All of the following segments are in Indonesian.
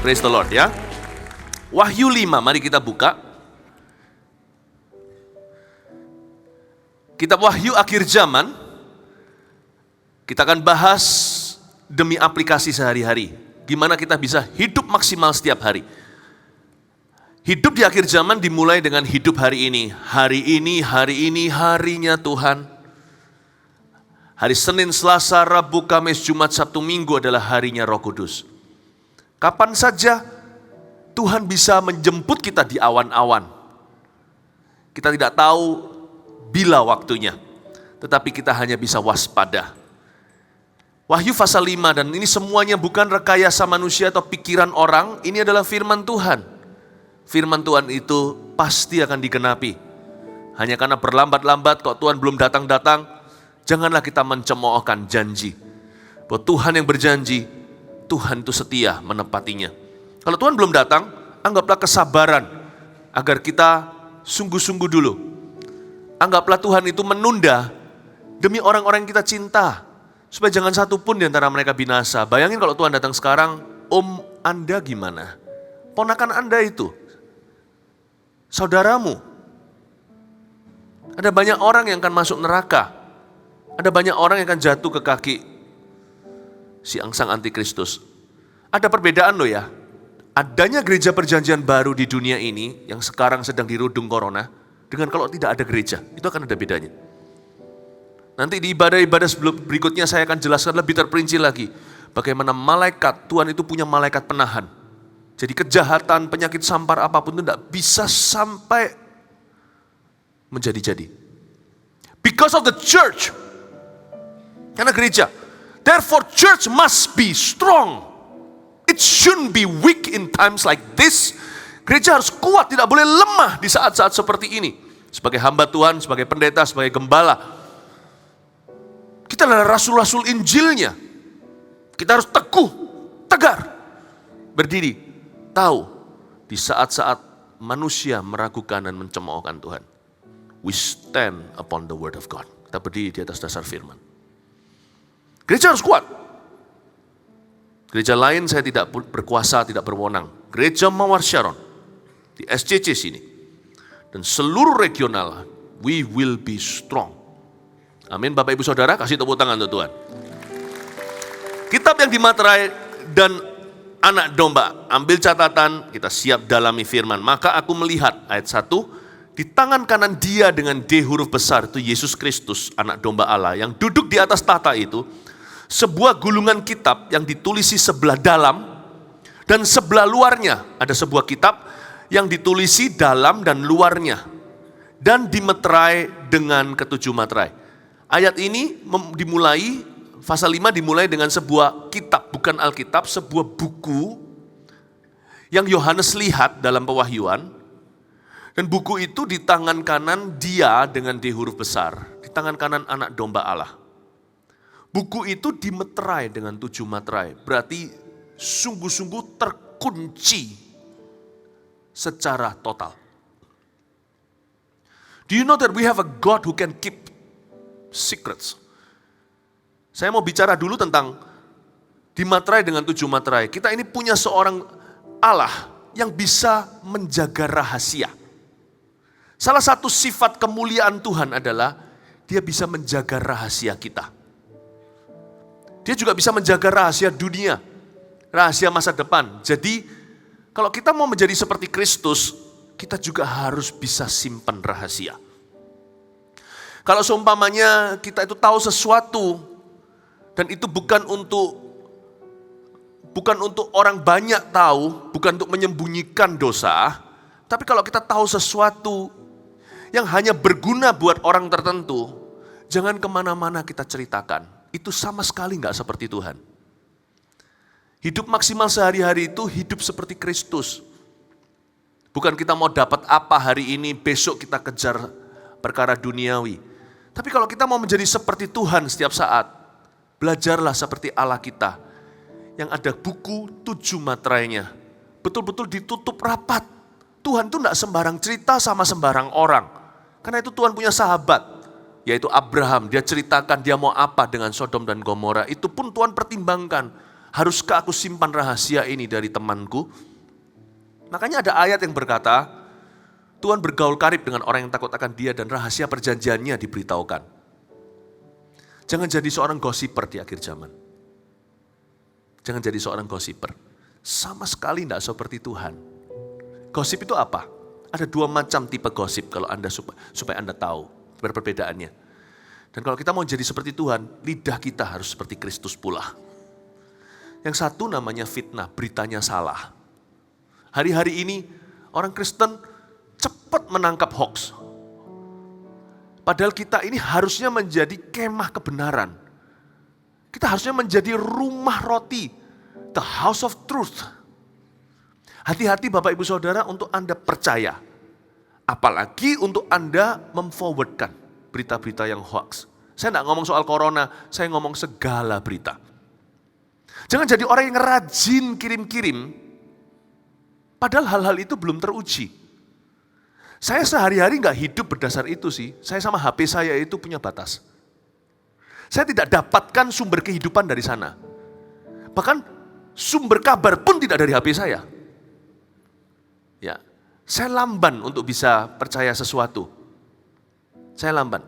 Praise the Lord ya. Wahyu 5, mari kita buka. Kitab Wahyu akhir zaman, kita akan bahas demi aplikasi sehari-hari. Gimana kita bisa hidup maksimal setiap hari. Hidup di akhir zaman dimulai dengan hidup hari ini. Hari ini harinya Tuhan. Hari Senin, Selasa, Rabu, Kamis, Jumat, Sabtu, Minggu adalah harinya Roh Kudus. Kapan saja Tuhan bisa menjemput kita di awan-awan. Kita tidak tahu bila waktunya, tetapi kita hanya bisa waspada. Wahyu pasal 5, dan ini semuanya bukan rekayasa manusia atau pikiran orang, ini adalah firman Tuhan. Firman Tuhan itu pasti akan digenapi. Hanya karena berlambat-lambat kok Tuhan belum datang-datang, janganlah kita mencemoohkan janji. Bahwa Tuhan yang berjanji, Tuhan itu setia menepatinya. Kalau Tuhan belum datang, anggaplah kesabaran agar kita sungguh-sungguh dulu. Anggaplah Tuhan itu menunda demi orang-orang yang kita cinta. Supaya jangan satu pun di antara mereka binasa. Bayangin kalau Tuhan datang sekarang, om Anda gimana? Ponakan Anda itu, saudaramu. Ada banyak orang yang akan masuk neraka. Ada banyak orang yang akan jatuh ke kaki si angsang antikristus. Ada perbedaan loh ya. Adanya gereja perjanjian baru di dunia ini yang sekarang sedang dirudung corona, dengan kalau tidak ada gereja, itu akan ada bedanya. Nanti di ibadah-ibadah berikutnya saya akan jelaskan lebih terperinci lagi. Bagaimana malaikat, Tuhan itu punya malaikat penahan. Jadi kejahatan, penyakit sampar apapun itu tidak bisa sampai menjadi-jadi. Because of the church. Karena gereja. Therefore church must be strong. It shouldn't be weak in times like this. Gereja harus kuat, tidak boleh lemah di saat-saat seperti ini. Sebagai hamba Tuhan, sebagai pendeta, sebagai gembala. Kita adalah rasul-rasul Injilnya. Kita harus teguh, tegar. Berdiri, tahu di saat-saat manusia meragukan dan mencemoohkan Tuhan. We stand upon the word of God. Kita berdiri di atas dasar firman. Gereja harus kuat. Gereja lain saya tidak berkuasa, tidak berwenang. Gereja Mawar Sharon di SCC sini dan seluruh regional, we will be strong. Amin. Bapak Ibu Saudara, kasih tepuk tangan untuk Tuhan. Kitab yang dimaterai dan anak domba, ambil catatan, kita siap dalami firman. Maka aku melihat, ayat 1, di tangan kanan dia dengan D huruf besar, itu Yesus Kristus, anak domba Allah, yang duduk di atas tahta itu, sebuah gulungan kitab yang ditulisi sebelah dalam, dan sebelah luarnya ada sebuah kitab yang ditulisi dalam dan luarnya, dan dimeterai dengan ketujuh materai. Ayat ini dimulai, pasal 5 dimulai dengan sebuah kitab, bukan Alkitab, sebuah buku yang Yohanes lihat dalam pewahyuan, dan buku itu di tangan kanan dia dengan D huruf besar, di tangan kanan anak domba Allah. Buku itu dimeterai dengan 7 materai, berarti sungguh-sungguh terkunci secara total. Do you know that we have a God who can keep secrets? Saya mau bicara dulu tentang dimaterai dengan 7 materai. Kita ini punya seorang Allah yang bisa menjaga rahasia. Salah satu sifat kemuliaan Tuhan adalah dia bisa menjaga rahasia kita. Dia juga bisa menjaga rahasia dunia, rahasia masa depan. Jadi kalau kita mau menjadi seperti Kristus, kita juga harus bisa simpan rahasia. Kalau seumpamanya kita itu tahu sesuatu, dan itu bukan untuk orang banyak tahu, bukan untuk menyembunyikan dosa, tapi kalau kita tahu sesuatu yang hanya berguna buat orang tertentu, jangan kemana-mana kita ceritakan. Itu sama sekali enggak seperti Tuhan. Hidup maksimal sehari-hari itu hidup seperti Kristus. Bukan kita mau dapat apa hari ini, besok kita kejar perkara duniawi. Tapi kalau kita mau menjadi seperti Tuhan setiap saat, belajarlah seperti Allah kita. Yang ada buku 7 materainya. Betul-betul ditutup rapat. Tuhan itu enggak sembarang cerita sama sembarang orang. Karena itu Tuhan punya sahabat, yaitu Abraham. Dia ceritakan dia mau apa dengan Sodom dan Gomora. Itu pun Tuhan pertimbangkan. Haruskah aku simpan rahasia ini dari temanku? Makanya ada ayat yang berkata, Tuhan bergaul karib dengan orang yang takut akan Dia dan rahasia perjanjiannya diberitahukan. Jangan jadi seorang gosiper di akhir zaman. Jangan jadi seorang gosiper. Sama sekali tidak seperti Tuhan. Gosip itu apa? Ada 2 macam tipe gosip kalau Anda supaya Anda tahu perbedaannya. Dan kalau kita mau jadi seperti Tuhan, lidah kita harus seperti Kristus pula. Yang satu namanya fitnah, beritanya salah. Hari-hari ini orang Kristen cepat menangkap hoax. Padahal kita ini harusnya menjadi kemah kebenaran. Kita harusnya menjadi rumah roti, the house of truth. Hati-hati Bapak Ibu Saudara untuk Anda percaya. Apalagi untuk Anda memforwardkan berita-berita yang hoax. Saya tidak ngomong soal corona, saya ngomong segala berita. Jangan jadi orang yang rajin kirim-kirim, padahal hal-hal itu belum teruji. Saya sehari-hari nggak hidup berdasar itu sih. Saya sama HP saya itu punya batas. Saya tidak dapatkan sumber kehidupan dari sana. Bahkan sumber kabar pun tidak dari HP saya. Ya, saya lamban untuk bisa percaya sesuatu. Saya lamban.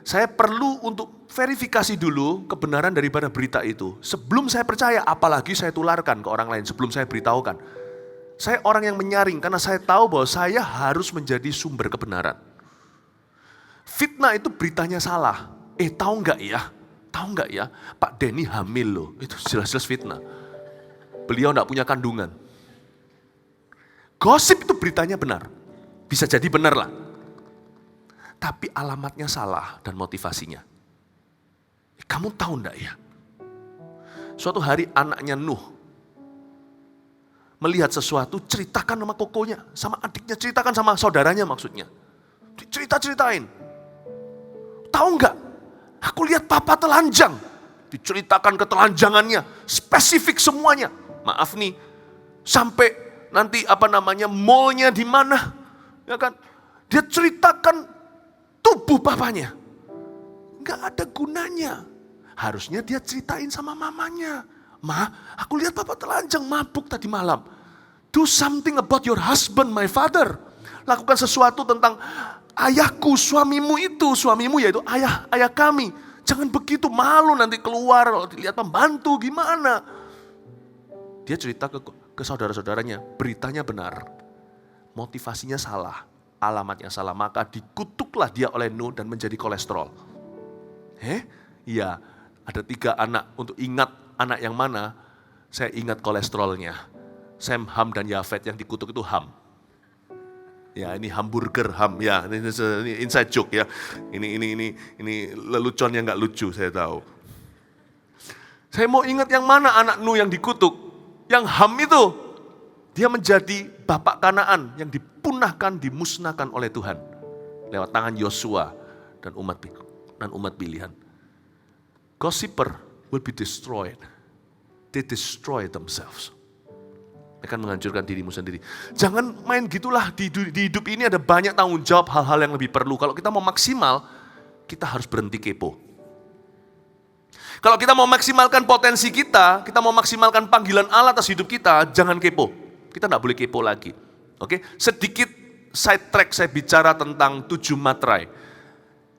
Saya perlu untuk verifikasi dulu kebenaran daripada berita itu. Sebelum saya percaya, apalagi saya tularkan ke orang lain sebelum saya beritahukan. Saya orang yang menyaring karena saya tahu bahwa saya harus menjadi sumber kebenaran. Fitnah itu beritanya salah. Tahu nggak ya? Tahu nggak ya? Pak Denny hamil loh. Itu jelas-jelas fitnah. Beliau nggak punya kandungan. Gosip itu beritanya benar. Bisa jadi benar lah. Tapi alamatnya salah dan motivasinya. Kamu tahu enggak ya? Suatu hari anaknya Nuh melihat sesuatu, ceritakan sama kokonya, sama adiknya, ceritakan sama saudaranya maksudnya. Cerita-ceritain. Tahu enggak? Aku lihat papa telanjang. Diceritakan ketelanjangannya, spesifik semuanya. Maaf nih, sampai nanti mallnya di mana? Ya kan? Dia ceritakan tubuh papanya. Gak ada gunanya. Harusnya dia ceritain sama mamanya. Ma, aku lihat papa telanjang mabuk tadi malam. Do something about your husband, my father. Lakukan sesuatu tentang ayahku, suamimu itu. Suamimu yaitu ayah kami. Jangan begitu, malu nanti keluar. Kalau dilihat pembantu gimana. Dia cerita ke saudara-saudaranya. Beritanya benar. Motivasinya salah. Alamatnya salah, maka dikutuklah dia oleh Nuh dan menjadi kolesterol. Iya, ada 3 anak. Untuk ingat anak yang mana, saya ingat kolesterolnya. Sem, Ham, dan Yafet. Yang dikutuk itu Ham. Ya, ini hamburger Ham. Ya, ini inside joke ya. Ini lelucon yang nggak lucu, saya tahu. Saya mau ingat yang mana anak Nuh yang dikutuk. Yang Ham itu, dia menjadi bapak Kanaan yang dipunahkan, dimusnahkan oleh Tuhan lewat tangan Yosua dan umat pilihan. Gossiper will be destroyed. They destroy themselves. Akan menghancurkan dirimu sendiri. Jangan main gitulah, di hidup ini ada banyak tanggung jawab, hal-hal yang lebih perlu. Kalau kita mau maksimal, kita harus berhenti kepo. Kalau kita mau maksimalkan potensi kita mau maksimalkan panggilan Allah atas hidup kita, jangan kepo. Kita tidak boleh kepo lagi. Oke, sedikit side track saya bicara tentang 7 materai.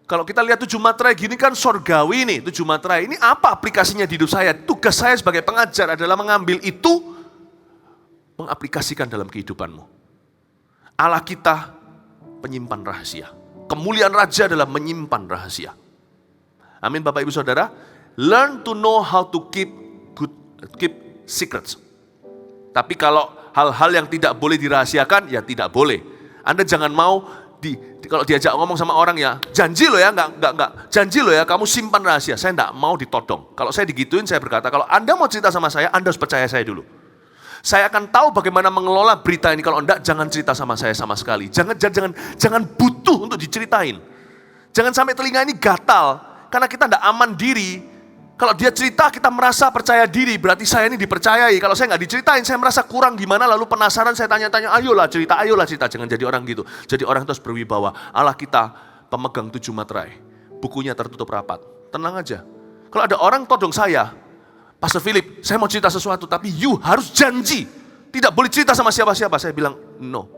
Kalau kita lihat 7 materai gini kan sorgawi nih, 7 materai. Ini apa aplikasinya di hidup saya? Tugas saya sebagai pengajar adalah mengambil itu, mengaplikasikan dalam kehidupanmu. Allah kita penyimpan rahasia. Kemuliaan raja adalah menyimpan rahasia. Amin Bapak Ibu Saudara. Learn to know how to keep secrets. Tapi kalau hal-hal yang tidak boleh dirahasiakan, ya tidak boleh. Anda jangan mau kalau diajak ngomong sama orang ya, janji loh ya, enggak, janji loh ya, kamu simpan rahasia. Saya enggak mau ditodong. Kalau saya digituin, saya berkata, kalau Anda mau cerita sama saya, Anda harus percaya saya dulu. Saya akan tahu bagaimana mengelola berita ini. Kalau enggak, jangan cerita sama saya sama sekali. Jangan butuh untuk diceritain. Jangan sampai telinga ini gatal, karena kita enggak aman diri. Kalau dia cerita kita merasa percaya diri, berarti saya ini dipercayai. Kalau saya nggak diceritain, saya merasa kurang gimana, lalu penasaran saya tanya-tanya, ayolah cerita. Jangan jadi orang gitu. Jadi orang terus berwibawa. Allah kita pemegang 7 materai. Bukunya tertutup rapat. Tenang aja. Kalau ada orang todong saya, Pastor Philip, saya mau cerita sesuatu, tapi you harus janji. Tidak boleh cerita sama siapa-siapa. Saya bilang, no.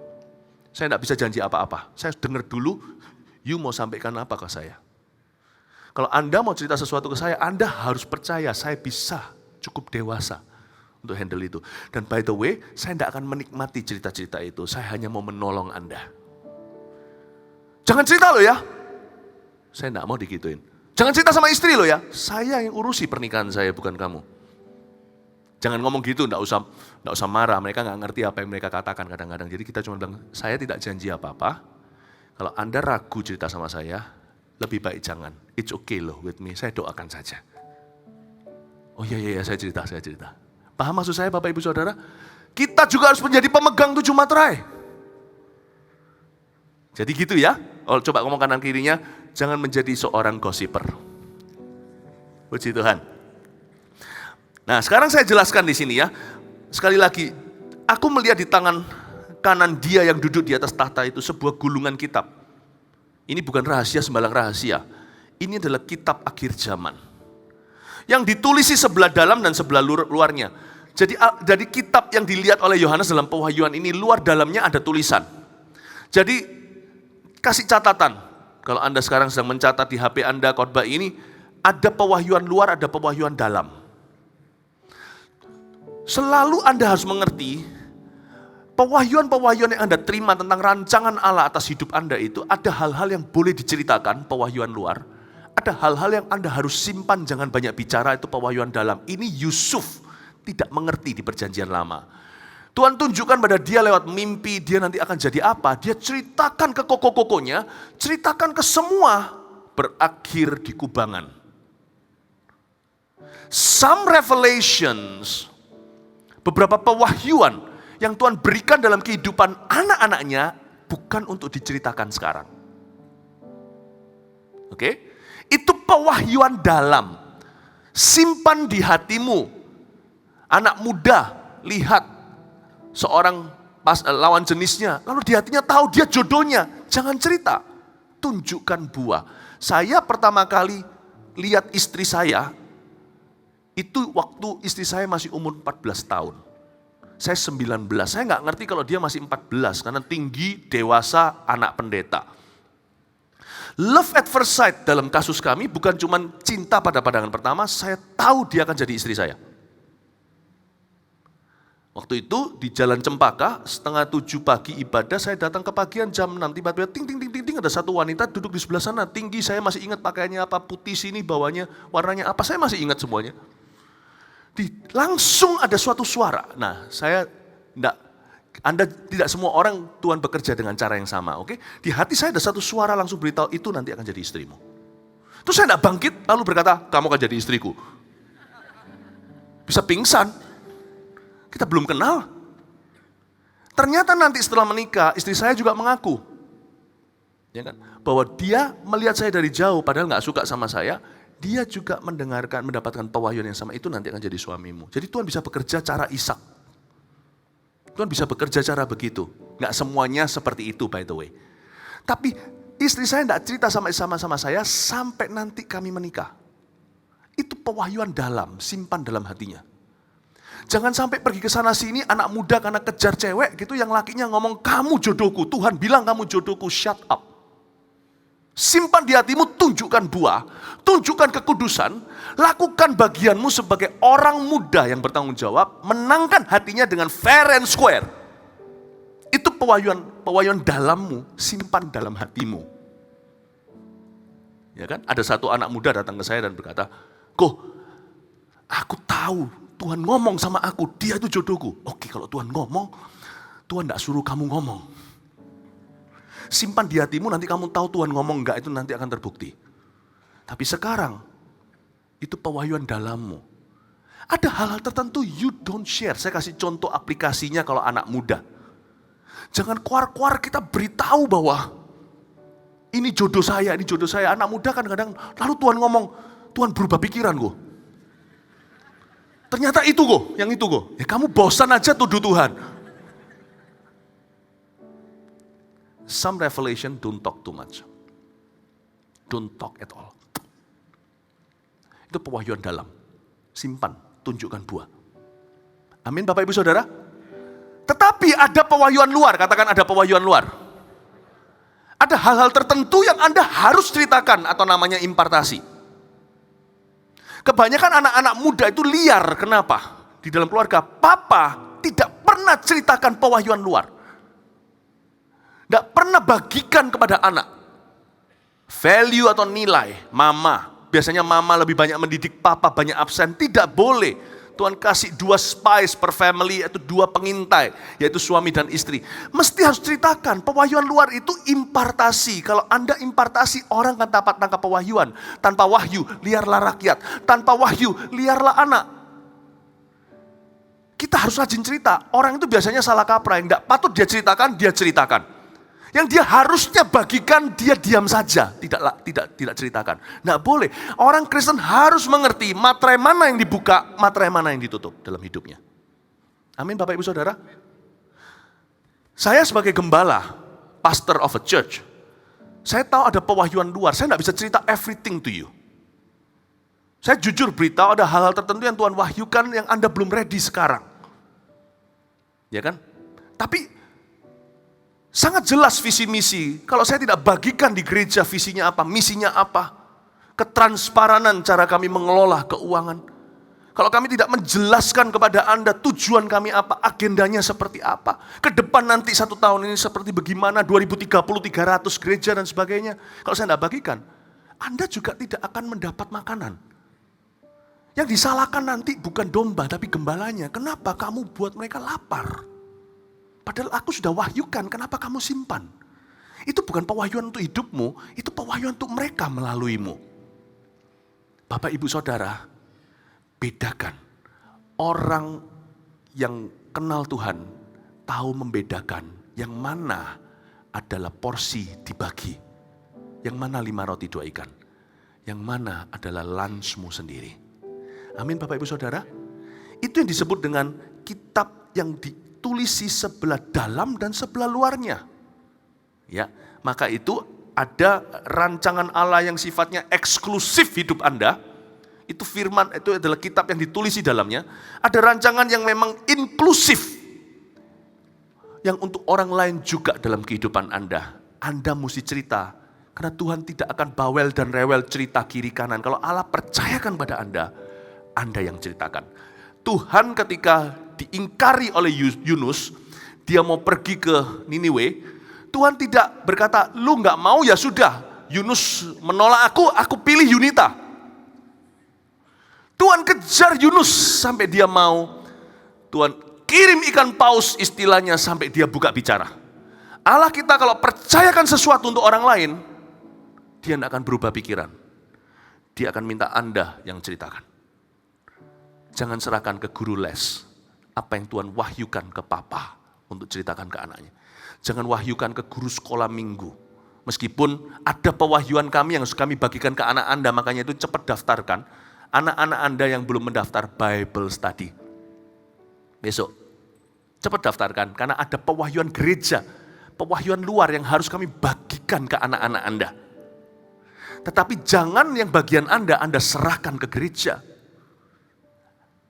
Saya tidak bisa janji apa-apa. Saya dengar dulu, you mau sampaikan apa ke saya. Kalau Anda mau cerita sesuatu ke saya, Anda harus percaya saya bisa cukup dewasa untuk handle itu. Dan by the way, saya tidak akan menikmati cerita-cerita itu. Saya hanya mau menolong Anda. Jangan cerita loh ya. Saya tidak mau digituin. Jangan cerita sama istri loh ya. Saya yang urusi pernikahan saya, bukan kamu. Jangan ngomong gitu, tidak usah marah. Mereka nggak ngerti apa yang mereka katakan kadang-kadang. Jadi kita cuma bilang, saya tidak janji apa-apa. Kalau Anda ragu cerita sama saya, lebih baik jangan. It's okay loh with me, saya doakan saja. Oh iya, saya cerita. Paham maksud saya Bapak Ibu Saudara? Kita juga harus menjadi pemegang 7 materai. Jadi gitu ya. Oh, coba ngomong kanan kirinya, jangan menjadi seorang gossiper. Puji Tuhan. Nah, sekarang saya jelaskan di sini ya. Sekali lagi, aku melihat di tangan kanan dia yang duduk di atas tahta itu sebuah gulungan kitab. Ini bukan rahasia sembarang rahasia. Ini adalah kitab akhir zaman. Yang ditulisi sebelah dalam dan sebelah luarnya. Jadi dari kitab yang dilihat oleh Yohanes dalam pewahyuan ini, luar dalamnya ada tulisan. Jadi kasih catatan. Kalau Anda sekarang sedang mencatat di HP Anda khotbah ini, ada pewahyuan luar, ada pewahyuan dalam. Selalu Anda harus mengerti, pewahyuan-pewahyuan yang Anda terima tentang rancangan Allah atas hidup Anda itu, ada hal-hal yang boleh diceritakan, pewahyuan luar. Ada hal-hal yang Anda harus simpan, jangan banyak bicara, itu pewahyuan dalam. Ini Yusuf tidak mengerti di perjanjian lama. Tuhan tunjukkan pada dia lewat mimpi, dia nanti akan jadi apa. Dia ceritakan ke koko-kokonya, ceritakan ke semua, berakhir di kubangan. Some revelations, beberapa pewahyuan yang Tuhan berikan dalam kehidupan anak-anaknya bukan untuk diceritakan sekarang. Oke? Itu pewahyuan dalam. Simpan di hatimu. Anak muda lihat seorang lawan jenisnya, lalu di hatinya tahu dia jodohnya. Jangan cerita, tunjukkan buah. Saya pertama kali lihat istri saya, itu waktu istri saya masih umur 14 tahun. Saya 19, saya nggak ngerti kalau dia masih 14, karena tinggi, dewasa, anak pendeta. Love at first sight dalam kasus kami bukan cuma cinta pada pandangan pertama, saya tahu dia akan jadi istri saya. Waktu itu di Jalan Cempaka, 6:30 pagi ibadah, saya datang ke pagian jam 6, tiba-tiba ting, ada satu wanita duduk di sebelah sana, tinggi, saya masih ingat pakaiannya apa, putih sini, bawahnya, warnanya apa, saya masih ingat semuanya. Langsung ada suatu suara. Nah, Anda tidak semua orang Tuhan bekerja dengan cara yang sama, oke? Di hati saya ada satu suara langsung beritahu, itu nanti akan jadi istrimu. Terus saya tidak bangkit, lalu berkata, kamu akan jadi istriku. Bisa pingsan. Kita belum kenal. Ternyata nanti setelah menikah, istri saya juga mengaku, ya kan, bahwa dia melihat saya dari jauh, padahal nggak suka sama saya. Dia juga mendapatkan pewahyuan yang sama, itu nanti akan jadi suamimu. Jadi Tuhan bisa bekerja cara Ishak. Tuhan bisa bekerja cara begitu. Nggak semuanya seperti itu by the way. Tapi istri saya tidak cerita sama saya sampai nanti kami menikah. Itu pewahyuan dalam, simpan dalam hatinya. Jangan sampai pergi ke sana sini anak muda karena kejar cewek gitu, yang lakinya ngomong kamu jodohku, Tuhan bilang kamu jodohku, shut up. Simpan di hatimu, tunjukkan buah, tunjukkan kekudusan, lakukan bagianmu sebagai orang muda yang bertanggung jawab, menangkan hatinya dengan fair and square. Itu pewahyuan dalammu, simpan dalam hatimu. Ya kan? Ada satu anak muda datang ke saya dan berkata, "Ko, aku tahu Tuhan ngomong sama aku, dia itu jodohku." Oke, kalau Tuhan ngomong, Tuhan tidak suruh kamu ngomong. Simpan di hatimu, nanti kamu tahu Tuhan ngomong enggak, itu nanti akan terbukti. Tapi sekarang, itu pewahyuan dalammu. Ada hal-hal tertentu you don't share. Saya kasih contoh aplikasinya kalau anak muda. Jangan keluar-keluar kita beritahu bahwa ini jodoh saya, ini jodoh saya. Anak muda kadang-kadang, lalu Tuhan ngomong, Tuhan berubah pikiran kok. Ternyata itu kok, yang itu kok. Ya kamu bosan aja tuduh Tuhan. Some revelation don't talk too much. Don't talk at all. Itu pewahyuan dalam. Simpan, tunjukkan buah. Amin Bapak Ibu Saudara. Tetapi ada pewahyuan luar, katakan ada pewahyuan luar. Ada hal-hal tertentu yang Anda harus ceritakan atau namanya impartasi. Kebanyakan anak-anak muda itu liar, kenapa? Di dalam keluarga, papa tidak pernah ceritakan pewahyuan luar. Tidak pernah bagikan kepada anak. Value atau nilai, mama. Biasanya mama lebih banyak mendidik, papa banyak absen. Tidak boleh. Tuhan kasih 2 spies per family, yaitu 2 pengintai, yaitu suami dan istri. Mesti harus ceritakan, pewahyuan luar itu impartasi. Kalau Anda impartasi, orang akan dapat tangkap pewahyuan. Tanpa wahyu, liarlah rakyat. Tanpa wahyu, liarlah anak. Kita harus rajin cerita. Orang itu biasanya salah kaprah, yang tidak patut dia ceritakan, dia ceritakan. Yang dia harusnya bagikan, dia diam saja, tidak ceritakan. Nggak boleh. Orang Kristen harus mengerti materai mana yang dibuka, materai mana yang ditutup dalam hidupnya. Amin Bapak Ibu Saudara. Saya sebagai gembala, pastor of a church, saya tahu ada pewahyuan luar. Saya nggak bisa cerita everything to you. Saya jujur beritahu ada hal-hal tertentu yang Tuhan wahyukan yang Anda belum ready sekarang. Ya kan? Tapi sangat jelas visi misi. Kalau saya tidak bagikan di gereja visinya apa, misinya apa, ketransparanan cara kami mengelola keuangan. Kalau kami tidak menjelaskan kepada Anda tujuan kami apa, agendanya seperti apa, ke depan nanti 1 tahun ini seperti bagaimana, 2030 300 gereja dan sebagainya. Kalau saya tidak bagikan, Anda juga tidak akan mendapat makanan. Yang disalahkan nanti bukan domba tapi gembalanya. Kenapa kamu buat mereka lapar? Padahal aku sudah wahyukan, kenapa kamu simpan? Itu bukan pewahyuan untuk hidupmu, itu pewahyuan untuk mereka melaluimu. Bapak Ibu Saudara, bedakan. Orang yang kenal Tuhan, tahu membedakan yang mana adalah porsi dibagi. Yang mana 5 roti 2 ikan. Yang mana adalah lunchmu sendiri. Amin Bapak Ibu Saudara. Itu yang disebut dengan kitab yang tulisi sebelah dalam dan sebelah luarnya. Ya, maka itu ada rancangan Allah yang sifatnya eksklusif hidup Anda. Itu firman, itu adalah kitab yang ditulis di dalamnya. Ada rancangan yang memang inklusif. Yang untuk orang lain juga dalam kehidupan Anda. Anda mesti cerita. Karena Tuhan tidak akan bawel dan rewel cerita kiri kanan. Kalau Allah percayakan pada Anda yang ceritakan. Tuhan ketika diingkari oleh Yunus, dia mau pergi ke Niniwe, Tuhan tidak berkata, lu gak mau ya sudah, Yunus menolak aku pilih Yunita. Tuhan kejar Yunus sampai dia mau, Tuhan kirim ikan paus istilahnya sampai dia buka bicara. Allah kita kalau percayakan sesuatu untuk orang lain, dia tidak akan berubah pikiran. Dia akan minta Anda yang ceritakan. Jangan serahkan ke guru les apa yang Tuhan wahyukan ke papa untuk ceritakan ke anaknya. Jangan wahyukan ke guru sekolah minggu. Meskipun ada pewahyuan kami yang harus kami bagikan ke anak Anda, makanya itu cepat daftarkan. Anak-anak Anda yang belum mendaftar Bible Study. Besok, cepat daftarkan karena ada pewahyuan gereja, pewahyuan luar yang harus kami bagikan ke anak-anak Anda. Tetapi jangan yang bagian Anda serahkan ke gereja.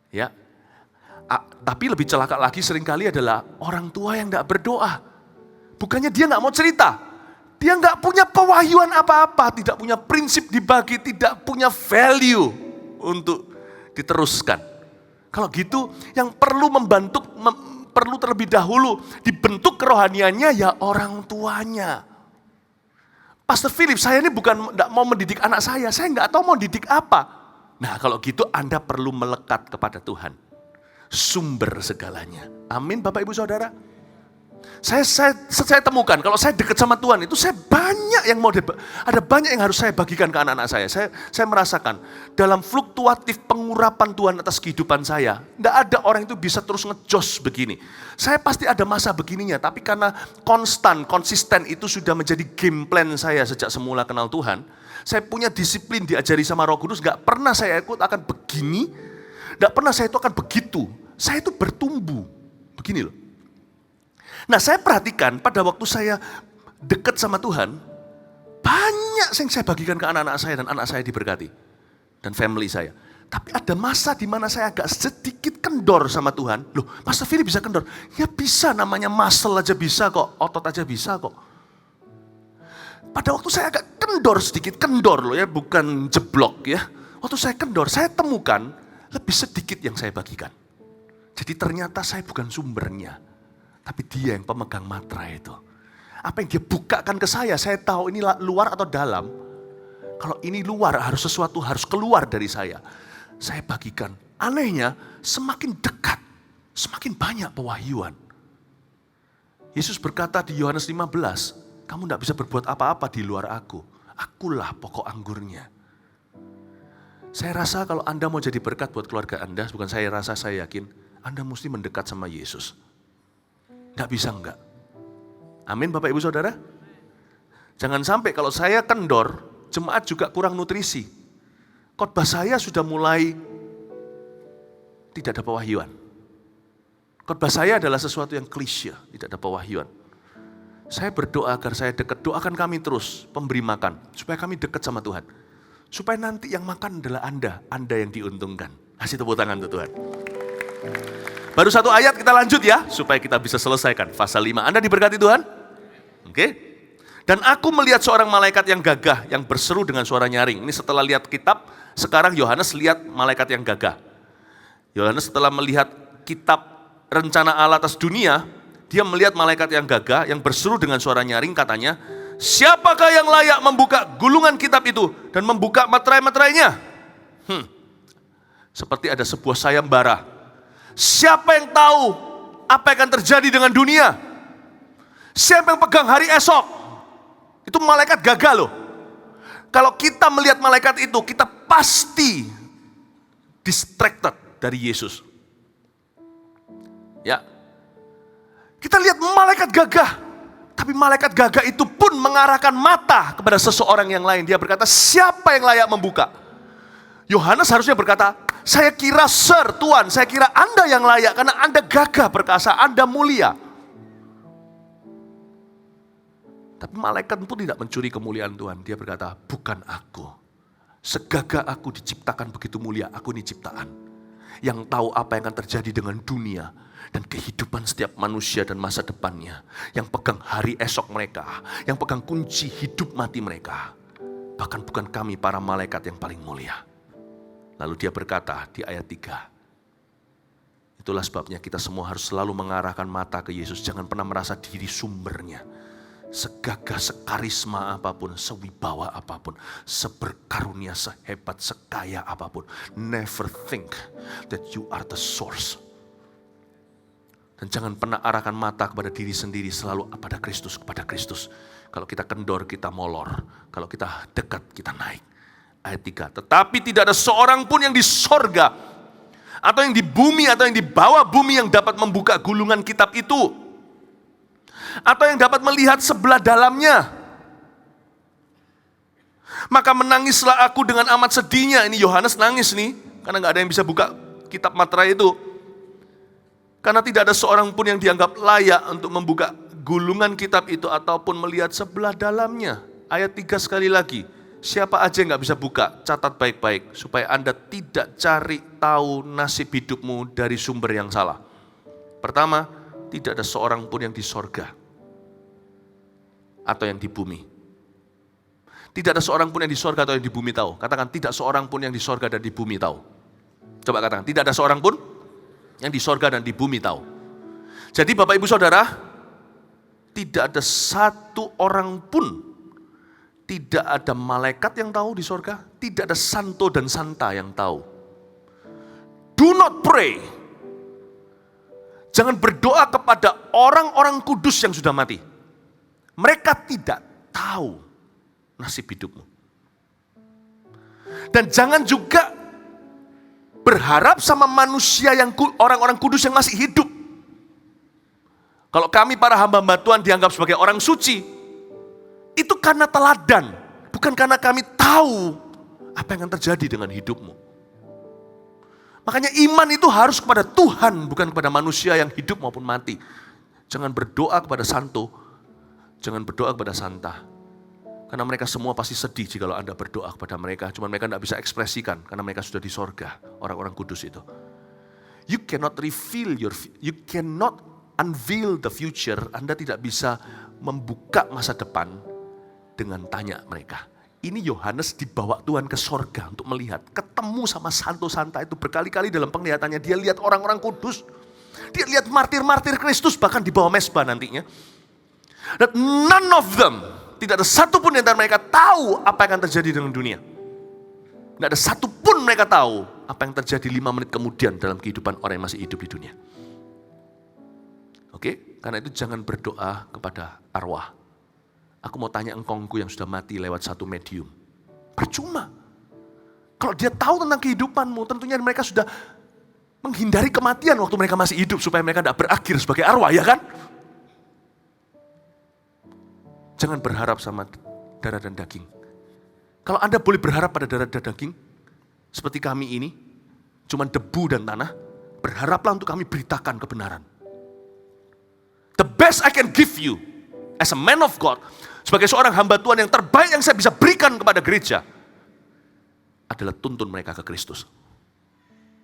Ya, tapi lebih celaka lagi seringkali adalah orang tua yang tidak berdoa. Bukannya dia nggak mau cerita, dia nggak punya pewahyuan apa-apa, tidak punya prinsip dibagi, tidak punya value untuk diteruskan. Kalau gitu, yang perlu perlu terlebih dahulu dibentuk kerohaniannya ya orang tuanya. Pastor Philip, saya ini bukan nggak mau mendidik anak saya nggak tahu mau didik apa. Nah kalau gitu Anda perlu melekat kepada Tuhan. Sumber segalanya. Amin Bapak Ibu Saudara. Saya temukan kalau saya dekat sama Tuhan itu saya banyak yang ada banyak yang harus saya bagikan ke anak-anak saya. Saya merasakan dalam fluktuatif pengurapan Tuhan atas kehidupan saya. Tidak ada orang itu bisa terus ngejos begini. Saya pasti ada masa begininya, tapi karena konsisten itu sudah menjadi game plan saya sejak semula kenal Tuhan. Saya punya disiplin diajari sama Roh Kudus, gak pernah saya ikut akan begini, gak pernah saya itu akan begitu. Saya itu bertumbuh, begini loh. Nah saya perhatikan pada waktu saya dekat sama Tuhan, banyak yang saya bagikan ke anak-anak saya dan anak saya diberkati. Dan family saya. Tapi ada masa di mana saya agak sedikit kendor sama Tuhan. Loh, Pastor Philip bisa kendor? Ya bisa, namanya muscle aja bisa kok, otot aja bisa kok. Pada waktu saya agak kendor sedikit, kendor loh ya, bukan jeblok ya. Waktu saya kendor, saya temukan lebih sedikit yang saya bagikan. Jadi ternyata saya bukan sumbernya, tapi dia yang pemegang materai itu. Apa yang dia bukakan ke saya tahu ini luar atau dalam. Kalau ini luar, sesuatu harus keluar dari saya. Saya bagikan. Anehnya, semakin dekat, semakin banyak pewahyuan. Yesus berkata di Yohanes 15, kamu tidak bisa berbuat apa-apa di luar aku. Akulah pokok anggurnya. Saya rasa kalau Anda mau jadi berkat buat keluarga Anda, bukan saya rasa, saya yakin, Anda mesti mendekat sama Yesus. Tidak bisa enggak. Amin Bapak Ibu Saudara. Jangan sampai kalau saya kendor, jemaat juga kurang nutrisi. Khotbah saya sudah mulai tidak ada pewahyuan. Khotbah saya adalah sesuatu yang klise, tidak ada pewahyuan. Saya berdoa agar saya dekat, doakan kami terus, pemberi makan, supaya kami dekat sama Tuhan. Supaya nanti yang makan adalah Anda yang diuntungkan. Kasih tepuk tangan untuk Tuhan. Baru satu ayat kita lanjut ya, supaya kita bisa selesaikan. Pasal 5, Anda diberkati Tuhan? Oke. Dan aku melihat seorang malaikat yang gagah, yang berseru dengan suara nyaring. Ini setelah lihat kitab, sekarang Yohanes lihat malaikat yang gagah. Yohanes setelah melihat kitab rencana Allah atas dunia, dia melihat malaikat yang gagah, yang berseru dengan suara nyaring, katanya, siapakah yang layak membuka gulungan kitab itu dan membuka materai-materainya? Seperti ada sebuah sayembara. Siapa yang tahu apa yang akan terjadi dengan dunia? Siapa yang pegang hari esok? Itu malaikat gagah loh. Kalau kita melihat malaikat itu, kita pasti distracted dari Yesus. Ya. Kita lihat malaikat gagah. Tapi malaikat gagah itu pun mengarahkan mata kepada seseorang yang lain. Dia berkata, siapa yang layak membuka? Yohanes harusnya berkata, saya kira Sir, Tuhan, saya kira Anda yang layak. Karena Anda gagah perkasa, Anda mulia. Tapi malaikat pun tidak mencuri kemuliaan Tuhan. Dia berkata, bukan aku. Segagah aku diciptakan begitu mulia, aku ini ciptaan. Yang tahu apa yang akan terjadi dengan dunia dan kehidupan setiap manusia dan masa depannya. Yang pegang hari esok mereka, yang pegang kunci hidup mati mereka. Bahkan bukan kami para malaikat yang paling mulia. Lalu dia berkata di ayat 3, itulah sebabnya kita semua harus selalu mengarahkan mata ke Yesus. Jangan pernah merasa diri sumbernya. Segagah, sekarisma apapun, sewibawa apapun, seberkarunia, sehebat, sekaya apapun, never think that you are the source. Dan jangan pernah arahkan mata kepada diri sendiri, selalu kepada Kristus, kepada Kristus. Kalau kita kendor, kita molor. Kalau kita dekat, kita naik. Ayat 3, tetapi tidak ada seorang pun yang di sorga, atau yang di bumi, atau yang di bawah bumi yang dapat membuka gulungan kitab itu, atau yang dapat melihat sebelah dalamnya. Maka menangislah aku dengan amat sedihnya. Ini Yohanes nangis nih, karena gak ada yang bisa buka kitab materai itu. Karena tidak ada seorang pun yang dianggap layak untuk membuka gulungan kitab itu ataupun melihat sebelah dalamnya. Ayat 3 sekali lagi. Siapa aja yang gak bisa buka, catat baik-baik. Supaya Anda tidak cari tahu nasib hidupmu dari sumber yang salah. Pertama, tidak ada seorang pun yang di sorga atau yang di bumi. Tidak ada seorang pun yang di sorga atau yang di bumi tahu. Katakan, tidak seorang pun yang di sorga dan di bumi tahu. Coba katakan, tidak ada seorang pun yang di sorga dan di bumi tahu. Jadi Bapak Ibu Saudara, tidak ada satu orang pun, tidak ada malaikat yang tahu di sorga, tidak ada santo dan santa yang tahu. Do not pray. Jangan berdoa kepada orang-orang kudus yang sudah mati. Mereka tidak tahu nasib hidupmu. Dan jangan juga berharap sama manusia yang orang-orang kudus yang masih hidup. Kalau kami para hamba-hamba Tuhan dianggap sebagai orang suci, itu karena teladan, bukan karena kami tahu apa yang akan terjadi dengan hidupmu. Makanya iman itu harus kepada Tuhan, bukan kepada manusia yang hidup maupun mati. Jangan berdoa kepada santo, jangan berdoa kepada santa. Karena mereka semua pasti sedih jika Anda berdoa kepada mereka. Cuma mereka tidak bisa ekspresikan karena mereka sudah di sorga, orang-orang kudus itu. You cannot unveil the future. Anda tidak bisa membuka masa depan dengan tanya mereka. Ini Yohanes dibawa Tuhan ke sorga untuk melihat. Ketemu sama Santo Santa itu berkali-kali dalam penglihatannya. Dia lihat orang-orang kudus. Dia lihat martir-martir Kristus bahkan di bawah mesbah nantinya. Dan none of them, tidak ada satupun di antara mereka tahu apa yang akan terjadi dengan dunia. Tidak ada satupun mereka tahu apa yang terjadi 5 menit kemudian dalam kehidupan orang yang masih hidup di dunia. Oke, karena itu jangan berdoa kepada arwah. Aku mau tanya engkongku yang sudah mati lewat satu medium. Percuma. Kalau dia tahu tentang kehidupanmu, tentunya mereka sudah menghindari kematian waktu mereka masih hidup supaya mereka tidak berakhir sebagai arwah, ya kan? Jangan berharap sama darah dan daging. Kalau Anda boleh berharap pada darah dan daging, seperti kami ini, cuma debu dan tanah, berharaplah untuk kami beritakan kebenaran. The best I can give you, as a man of God, sebagai seorang hamba Tuhan yang terbaik yang saya bisa berikan kepada gereja, adalah tuntun mereka ke Kristus.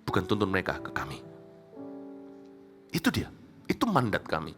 Bukan tuntun mereka ke kami. Itu dia, itu mandat kami.